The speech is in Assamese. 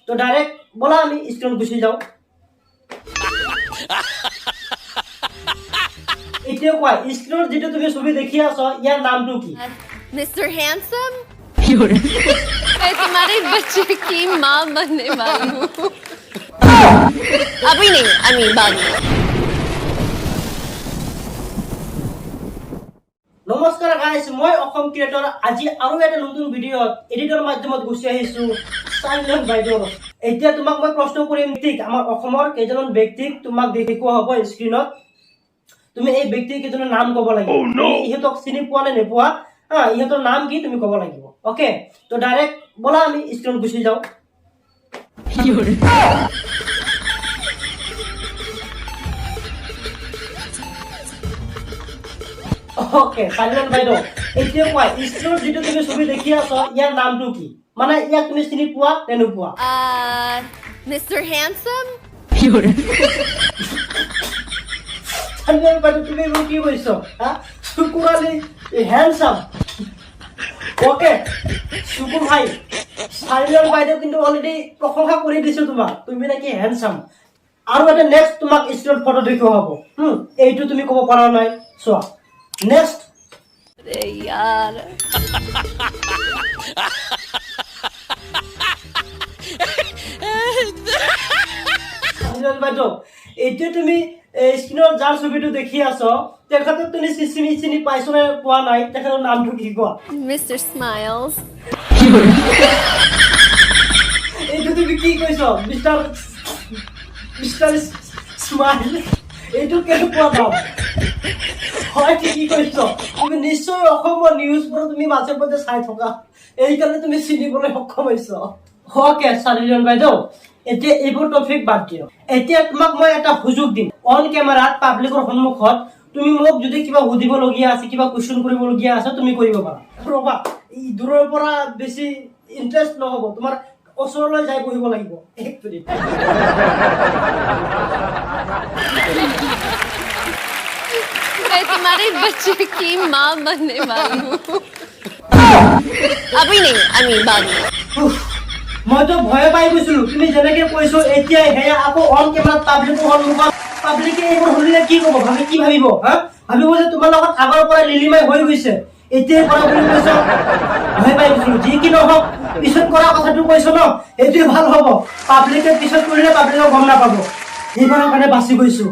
তো ডাইৰেক্ট বলা আমি স্ক্ৰিন গুছি যাও এতিয়া কোৱা স্ক্ৰিনত যেটো তুমি ছবি দেখি আছো ইয়াৰ নামটো কি Mr. Handsome मैं तुम्हारे बच्चे की माँ बनने वाली हूँ अभी नहीं I mean बाद में নমস্কাৰ গাইস মই অসম ক্ৰিয়েটৰ আজি আৰু এটা নতুন ভিডিও এডিটৰ মাধ্যমত গুছি আহিছো সাইলেন্ট বাইদেউ এতিয়া তোমাক মই প্ৰশ্ন কৰিম ঠিক আমাৰ অসমৰ কেইজন ব্যক্তিক তোমাক দেখুৱা হ'ব স্ক্ৰিনত তুমি এই ব্যক্তি কেইজনৰ নাম ক'ব লাগিব ইহঁতক চিনি পোৱা নে নোপোৱা ইহঁতৰ নাম কি তুমি ক'ব লাগিব ওকে তো ডাইৰেক্ট বলা আমি স্ক্ৰিনত গুছি যাও ওকে সাইলেন্ট বাইদেউ এতিয়া কোৱা স্ক্ৰিনত যেটো তুমি ছবি দেখি আছো ইয়াৰ নামটো কি মানে ইয়াক তুমি চিনি পোৱা নে নোপোৱা Mr. Handsome সাইলেন্ট বাইদেউ তুমি কি কৈছো সুকুৰালি হ্যান্ডসাম ওকে সুকুৰ ভাই সাইলেন্ট বাইদেউ কিন্তু অলৰেডি প্ৰশংসা কৰি দিছো তোমাক তুমি নাকি হ্যান্ডসাম আৰু এটা নেক্সট তোমাক স্ক্ৰিনত ফটো দেখুৱা হ'ব এইটো তুমি ক'ব পাৰা নাই চোৱা नेक्स्ट अरे यार বাইদেউ এইটো তুমি স্ক্ৰিনৰ যাৰ ছবিটো দেখি আছো তেখেতক তুমি চিনি পাইছো নে পোৱা নাই তেখেতৰ নামটো কি কোৱা Mr. Smiles এইটো তুমি কি কৈছো মিস্টাৰ স্মাইল এইটো কেনেকুৱা নাম হয় ঠিকই কৈছো তুমি নিশ্চয় অসমৰ নিউজবোৰ তুমি মাজে মাজে চাই থকা এই কাৰণে তুমি চিনিবলৈ সক্ষম হৈছো ওকে সাইলেন্ট বাইদেউ এতিয়া এইবোৰ টপিক বাদ দিও এতিয়া তোমাক মই এটা সুযোগ দিম অন ক্যামেৰাত পাব্লিকৰ সন্মুখত তুমি মোক যদি কিবা সুধিব লগিয়া আছে কিবা কোৱেশ্চন কৰিব লগিয়া আছে তুমি কৰিব পাৰা ৰবা এই দূৰৰ পৰা বেছি ইন্টাৰেষ্ট নহব তোমাৰ ওচৰলৈ যাই বহিব লাগিব এক মিনিট मैं तुम्हारे बच्चे की माँ बनने वाली हूँ अभी नहीं I mean बाद में মই তো ভয় পাই গৈছিলো তুমি যেনেকে কৈছো এতিয়া হেয়া আকৌ অন ক্যামেৰাত পাব্লিকে এইবোৰ শুনিলে কি ক'ব কি ভাবিব ভাবিব যে তোমাৰ লগত আগৰ পৰা লিলিমাই হৈ গৈছে এতিয়া কৰা বুলি কৈছো ভয় পাই গৈছিলো যি কি নহওক পিছত কৰা কথাটো কৈছো ন এইটোৱে ভাল হ'ব পাব্লিকে পিছত কৰিলে পাব্লিকে গম নাপাব এইবাৰৰ কাৰণে বাছি গৈছো